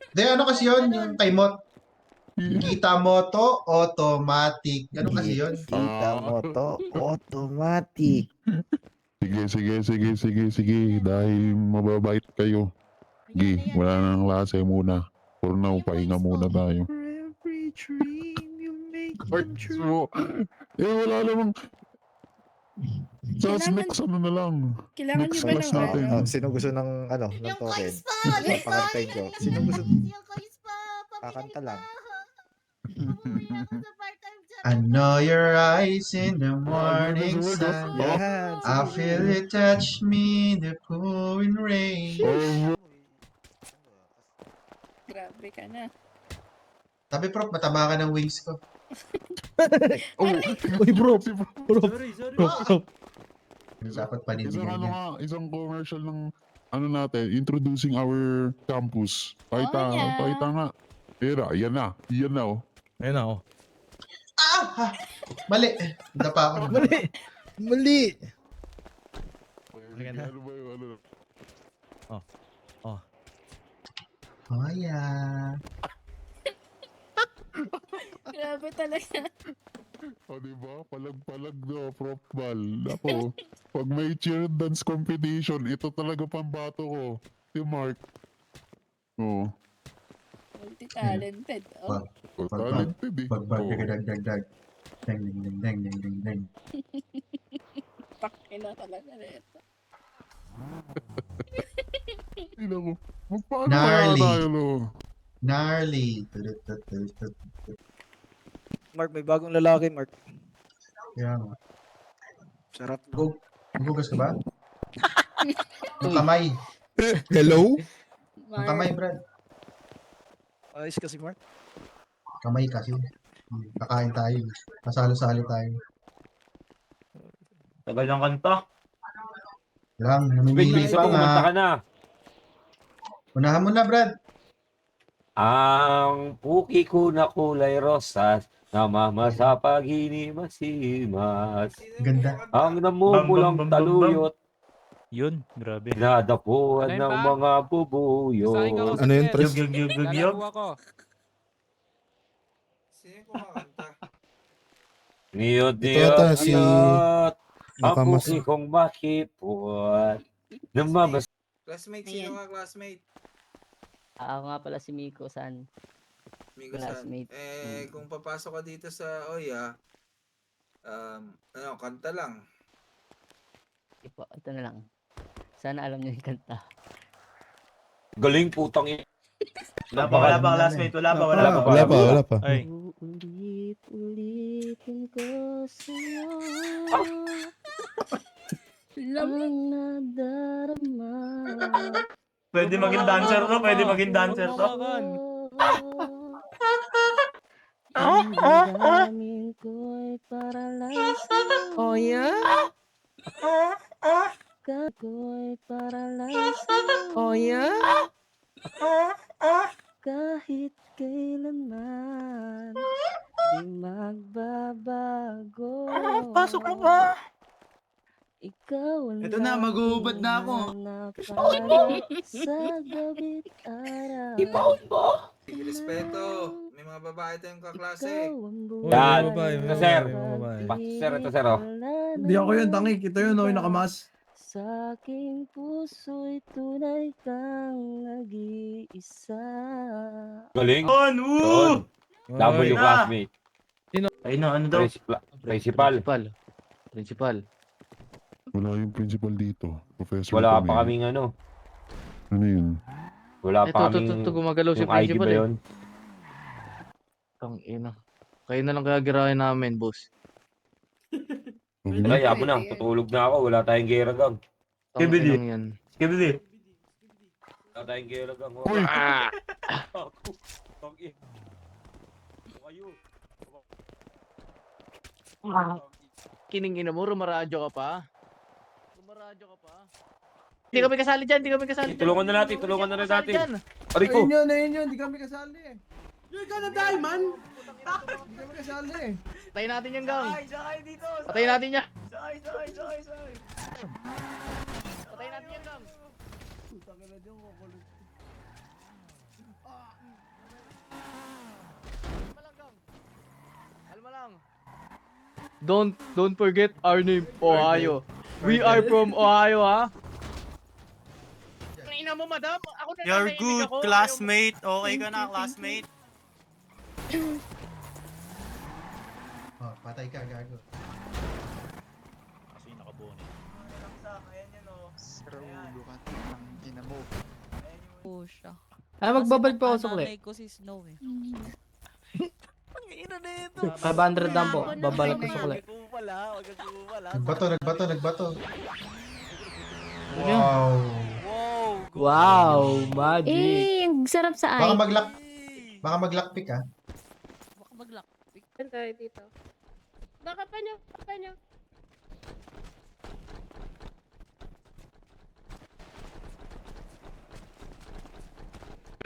Hindi, ano kasi yun? Yung kay Mot. Kita Moto Automatic. Ano kasi yun? Kita mo to, automatic. Sige. Dahil mababait kayo. Sige, wala nang klase muna. For now, pahinga muna tayo. For every dream you make come Cards true. mo. Wala namang... Just Kailangan- next ano na lang. Kailangan Next nyo ba class ng natin. ano? Sino gusto ng ano, ng Yung token? coins pa! Yung Yung pakantayin ko. coins! Sino gusto? Yung coins pa! Kakanta lang. Umuwi na ako sa part-time job. I know your eyes in the morning Word, sun. Yan. I feel it touch me, the pouring rain. Oh, Grabe ka na. Sabi, Prof, matama ka ng wings ko. Uy bro, bro. Dapat isang panindigan ano niya. nga, isang commercial ng ano natin, introducing our campus. Pakita, Oh, yeah. pakita nga. Tira, yan na oh. Ayun na ako. Ah! Mali! Dapa ako. Mali. Ano ba yung ano? Oh, yeah. Grabe talaga. O diba? Palag-palag do, Prof. Bal. Ako, pag may cheer dance competition, ito talaga pambato ko. Si Mark. Oh, Multi-talented. Oh. talented eh. Bagbag, Oh. dag. Dang, dang. Pakina talaga nito. Tingnan ko. Magpaano Gnarly. kaya tayo, no? Gnarly. Mark, may bagong lalaki, Mark. Kaya nga. Sarap. Gugugas ka ba? Yung kamay. Hello? Yung kamay, Brad. Ayos kasi, Mark. Kamay kasi. Kakain tayo. Masalo-salo tayo. Tagal ng kanta. Lang, Big namimili Bisa, pa kumanta ka nga. na. Unahan mo na, Brad. Ang puki ko na kulay rosas, namamasa pag-inimasimas. Ganda. Ang namumulang taluyot, Yun, grabe. nadapuan Ano yun, ng pa? mga bubuyot. Ano yun, Tres? Lalaro ako. Niyot, ata si- ang Nakamas- puki kong makipot. Namamas. Classmate, Ayan. sino ka classmate? Ako nga pala si Miko San. Migo San. Classmate. Kung papasok ka dito sa Oya, kanta lang. Ipo, ito na lang. Sana alam niyo yung kanta. Galing putang ina. Wala pa classmate, wala pa. Ay, Ulit-ulitin ko sa'yo. Lamig. Ang nadarama. Pwede maging dancer to, pwede maging dancer to. Ang damdamin ko'y para lang sa'yo. Oh, yeah? Ko'y para lang sa'yo. Oh, yeah? Kahit kailanman di magbabago. Pasok na ba? Ikaw ang Ito na, maghuhubad na ako. napalala sa gabi't araw. Ipaon mo. Sige, respeto. May mga babae tayong kaklase. Ikaw ang Yan. buhay Ito, sir. pag-ibig. Sir, ito, sir, oh. Wala Hindi ako yun, tangi. Kita yun, yung nakamas. Sa aking puso'y tunay kang nag-iisa. Galing. On, woo! W na. classmate. Ayun na, ano daw? Principal. Principal. Wala yung principal dito. Professor Wala kami. pa kaming ano. Ano yun? Wala pa kaming gumagalaw yung ID ba yun? Tang ina. Kayo na lang kaya girahin namin, boss. Huwag na. Ay, abo na. Tutulog na ako. Wala tayong geragang. Kibili. Yan. Kibili. Wala tayong geragang. Uy! Kayo. Kining-ina mo, rumaradyo ka pa? Rumaradyo ka pa? Hindi kami kasali dyan, hindi kami kasali dyan. Tulungan na natin, tulungan na natin. Aray ko. Ayun yun, hindi kami kasali eh. Yun ka na tayo, man! Hindi kami kasali eh. Patayin natin yung gang. Sakay dito! Patayin natin niya. Sakay! Patayin natin yung gang. Kalma lang. Don't forget our name, Ohio. We are from Ohio, ha? Ina mo, madam. Ako na You're nahihimik good, ako. classmate. Okay ka na, classmate. Oh, patay ka, gago. Kasi nakabone. Po siya. Magbabalik pa ako sa Nanay ko si Snow eh. 500 lang po. Babalik Babalik ko na sa yan. kulay. Nagbato. Wow. Wow, magic. Eh, ang sarap sa Baka eye. maglockpick ah. Baka mag-lockpick. Tayo dito. Baka pa niyo.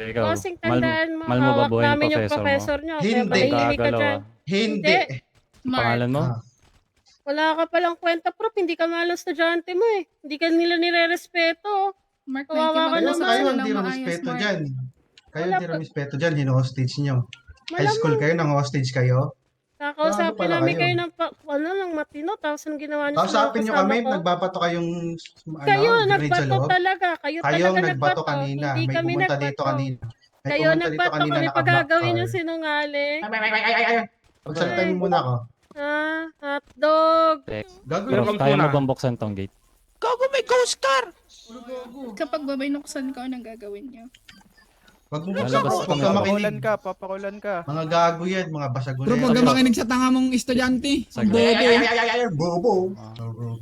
Ikaw, Bossing, tandaan mo, mahal mo ba hawak buhay ng namin yung professor mo? professor niyo. Kaya Hindi. manahimik ka Gagalaw dyan. ah. Hindi. Pangalan mo? Ah. Wala ka palang kwenta, prof. Hindi ka malang estudyante mo eh. Hindi ka nila nire-respeto. Mark, Kawawa ka Kayo, naman. kayo ang di respeto dyan. Kayo Wala ang di pa- respeto dyan, hino-hostage nyo. High Malamang. school kayo, nang hostage kayo. Kakausapin pala namin kayo? kayo ng ng matino. Tapos ang ginawa niyo Kausapin nyo kami, ko. nagbabato kayong Kayo, grenade sa nagbato loob. talaga. Kayo Kayong talaga nagbato kanina. Hindi May kami pumunta nagbato. dito kanina. May Kayo pumunta dito nagbato kanina kami. naka-black Pagagawin car. yung sinungaling. Pagsalita mo muna ako. Hotdog. Gagawin Pero kaya mo bang buksan tong gate? Kapag babinuksan ko, anong gagawin niyo? Wag mo Lalabas buksan. ka Huwag ka na. makinig. Papakulan ka. Mga gago yan, mga basagunan. Bro, huwag ka makinig sa tanga mong estudyante. Ang bobo. Bobo.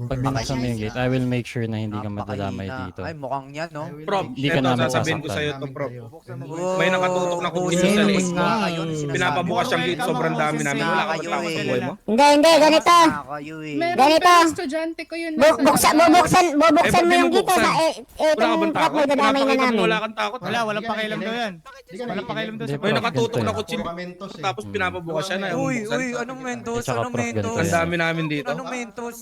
Pag binuksan mo yung gate, I will make sure na hindi ka madadamay dito. Ay, mukhang yan, no? Prof, Hindi ka namin sasaktan. May nakatutok na kung Yes, nga. Pinapabukas yung gate, sobrang dami namin. Wala ka ba sa buhay mo? Hindi, ganito. Meron Ganito. pa estudyante ko yun. Bubuksan mo yung gito sa itong truck mo dadamay na namin. kang takot. Walang pakialam daw yan. Walang pakialam doon sa nakatutok na kutsilyo. Tapos Pinapabukas siya na. Uy, anong mentos? Tsaka Anong prof, mentos? ganito yan. dami namin dito. Anong mentos?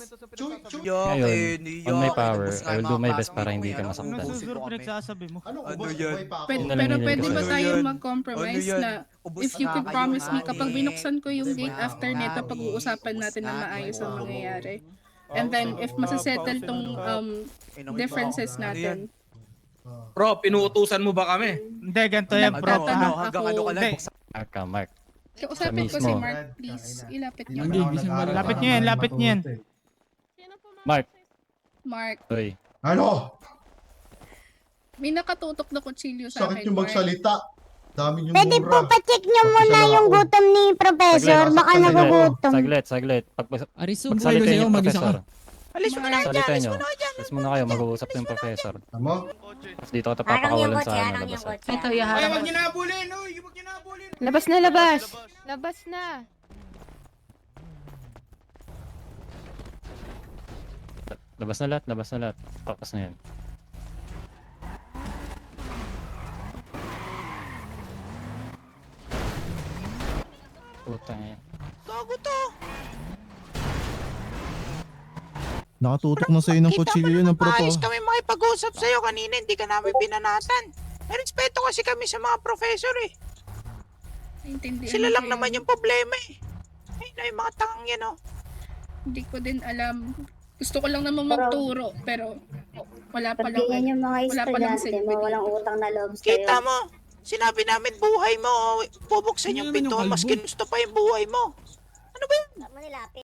Ngayon, on my power, I will do my best para hindi ka masaktan. Ano Ano yan? Pero pwede ba Ano tayo yan? mag-compromise Ano yan? na if you could promise me kapag binuksan ko yung gate after nito, pag-uusapan natin na maayos ang mangyayari. And then, if masasettle tong differences natin, Bro, pinuutusan mo ba kami? Hindi, ganito yan, bro. Nagtatanong Hanggang ano ka lang? Hindi. Mark ka, Mark. kausapin ko si mismo. Mark, please. Ilapit niyo. Hindi, bisa mo. Lapit niyo yan, lapit niyo yan. Mark, Mark, oy. Ano? may nakatutok na kutsilyo sa Sakit akin, yung Mark. magsalita. Dami yung Pwede po mura. pa-check nyo muna yung gutom ni Professor. Baka nagugutom. Saglit. Arisu, Magsalita sa'yo, yung mag-isa professor. ka. Alis mo na Salita nyo. Alis muna kayo, mag-uusap yung professor. Tama? Tapos dito ka papakawalan sa labas. Ito, yaharap. Huwag niyo na abulin, uy! Huwag niyo na abulin! Labas na, labas. Labas na. Labas na lahat. Papas na yan. Putang yan. Nakatutok na sa'yo ng kutsilyo yun ng prof. Ayos kami makipag-usap sa'yo kanina, hindi ka namin binanatan. May respeto kasi kami sa mga professor eh. Naintindihan Sila ko lang yun. naman yung problema eh. Ay, na yung mga tangang yan oh. Hindi ko din alam. Gusto ko lang naman magturo, pero wala pa lang. Sabihin yung mga wala pa lang estudyante mo, silbi. walang utang na loob Kita sa'yo. mo, sinabi namin buhay mo, bubuksan yung Ano naman yung pinto, mas kalbo? ginusto pa yung buhay mo. Ano ba yun? Manilapit.